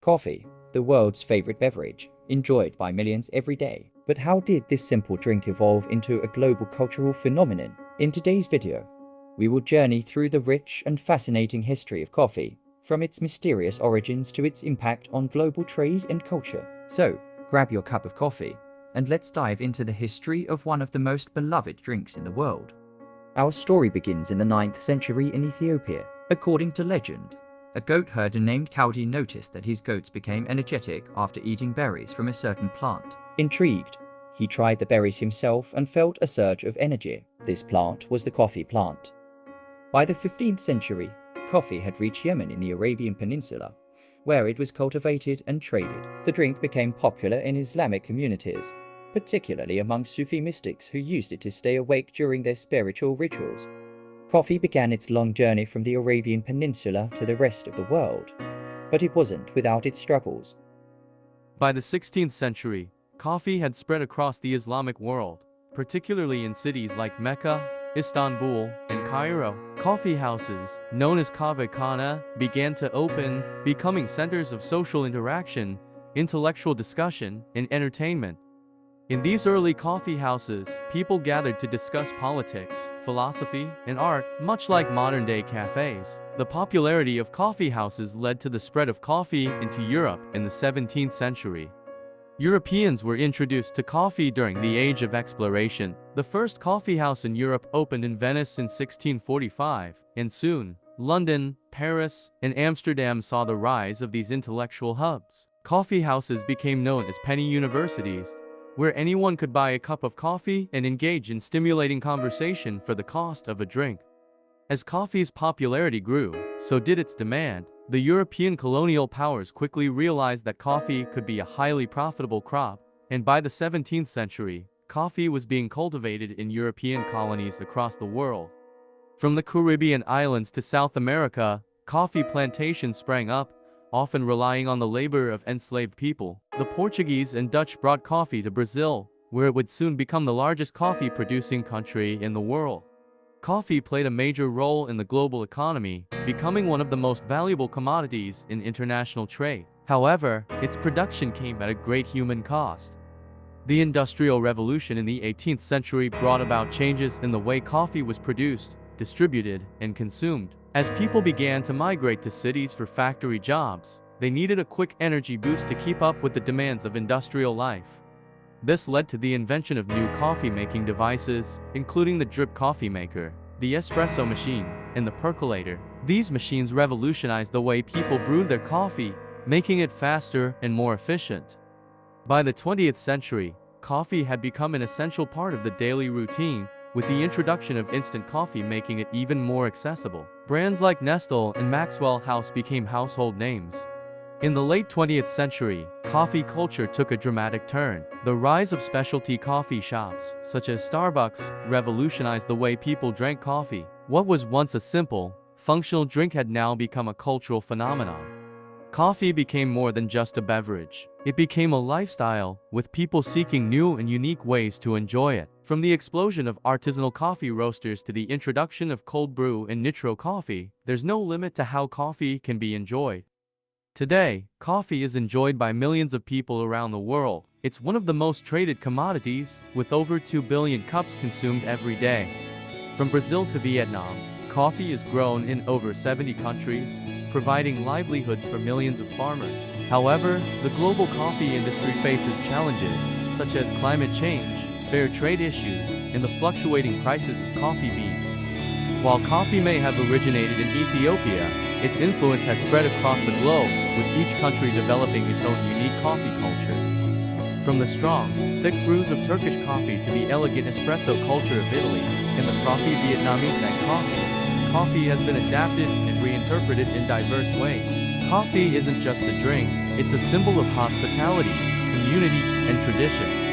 Coffee, the world's favorite beverage, enjoyed by millions every day. But how did this simple drink evolve into a global cultural phenomenon? In today's video, we will journey through the rich and fascinating history of coffee, from its mysterious origins to its impact on global trade and culture. So, grab your cup of coffee, and let's dive into the history of one of the most beloved drinks in the world. Our story begins in the 9th century in Ethiopia. According to legend, a goat herder named Kaldi noticed that his goats became energetic after eating berries from a certain plant. Intrigued, he tried the berries himself and felt a surge of energy. This plant was the coffee plant. By the 15th century, coffee had reached Yemen in the Arabian Peninsula, where it was cultivated and traded. The drink became popular in Islamic communities, particularly among Sufi mystics who used it to stay awake during their spiritual rituals. Coffee began its long journey from the Arabian Peninsula to the rest of the world, but it wasn't without its struggles. By the 16th century, coffee had spread across the Islamic world, particularly in cities like Mecca, Istanbul, and Cairo. Coffee houses, known as kahvekhana, began to open, becoming centers of social interaction, intellectual discussion, and entertainment. In these early coffee houses, people gathered to discuss politics, philosophy, and art, much like modern-day cafes. The popularity of coffee houses led to the spread of coffee into Europe in the 17th century. Europeans were introduced to coffee during the Age of Exploration. The first coffee house in Europe opened in Venice in 1645, and soon, London, Paris, and Amsterdam saw the rise of these intellectual hubs. Coffee houses became known as penny universities, where anyone could buy a cup of coffee and engage in stimulating conversation for the cost of a drink. As coffee's popularity grew, so did its demand. The European colonial powers quickly realized that coffee could be a highly profitable crop, and by the 17th century, coffee was being cultivated in European colonies across the world. From the Caribbean islands to South America, coffee plantations sprang up, often relying on the labor of enslaved people. The Portuguese and Dutch brought coffee to Brazil, where it would soon become the largest coffee-producing country in the world. Coffee played a major role in the global economy, becoming one of the most valuable commodities in international trade. However, its production came at a great human cost. The Industrial Revolution in the 18th century brought about changes in the way coffee was produced, distributed, and consumed. As people began to migrate to cities for factory jobs, they needed a quick energy boost to keep up with the demands of industrial life. This led to the invention of new coffee-making devices, including the drip coffee maker, the espresso machine, and the percolator. These machines revolutionized the way people brewed their coffee, making it faster and more efficient. By the 20th century, coffee had become an essential part of the daily routine, with the introduction of instant coffee making it even more accessible. Brands like Nestle and Maxwell House became household names. In the late 20th century, coffee culture took a dramatic turn. The rise of specialty coffee shops, such as Starbucks, revolutionized the way people drank coffee. What was once a simple, functional drink had now become a cultural phenomenon. Coffee became more than just a beverage. It became a lifestyle, with people seeking new and unique ways to enjoy it. From the explosion of artisanal coffee roasters to the introduction of cold brew and nitro coffee, there's no limit to how coffee can be enjoyed. Today, coffee is enjoyed by millions of people around the world. It's one of the most traded commodities, with over 2 billion cups consumed every day. From Brazil to Vietnam, coffee is grown in over 70 countries, providing livelihoods for millions of farmers. However, the global coffee industry faces challenges, such as climate change, fair trade issues, and the fluctuating prices of coffee beans. While coffee may have originated in Ethiopia, its influence has spread across the globe, with each country developing its own unique coffee culture. From the strong, thick brews of Turkish coffee to the elegant espresso culture of Italy, and the frothy Vietnamese coffee has been adapted and reinterpreted in diverse ways. Coffee isn't just a drink, it's a symbol of hospitality, community, and tradition.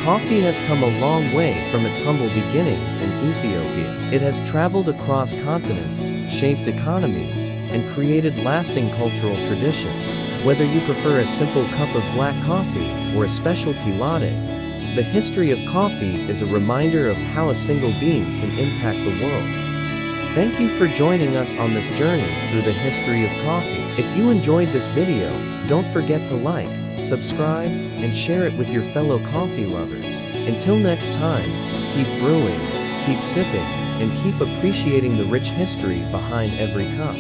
Coffee has come a long way from its humble beginnings in Ethiopia. It has traveled across continents, shaped economies, and created lasting cultural traditions. Whether you prefer a simple cup of black coffee or a specialty latte, the history of coffee is a reminder of how a single bean can impact the world. Thank you for joining us on this journey through the history of coffee. If you enjoyed this video, Don't forget to like, subscribe, and share it with your fellow coffee lovers. Until next time, keep brewing, keep sipping, and keep appreciating the rich history behind every cup.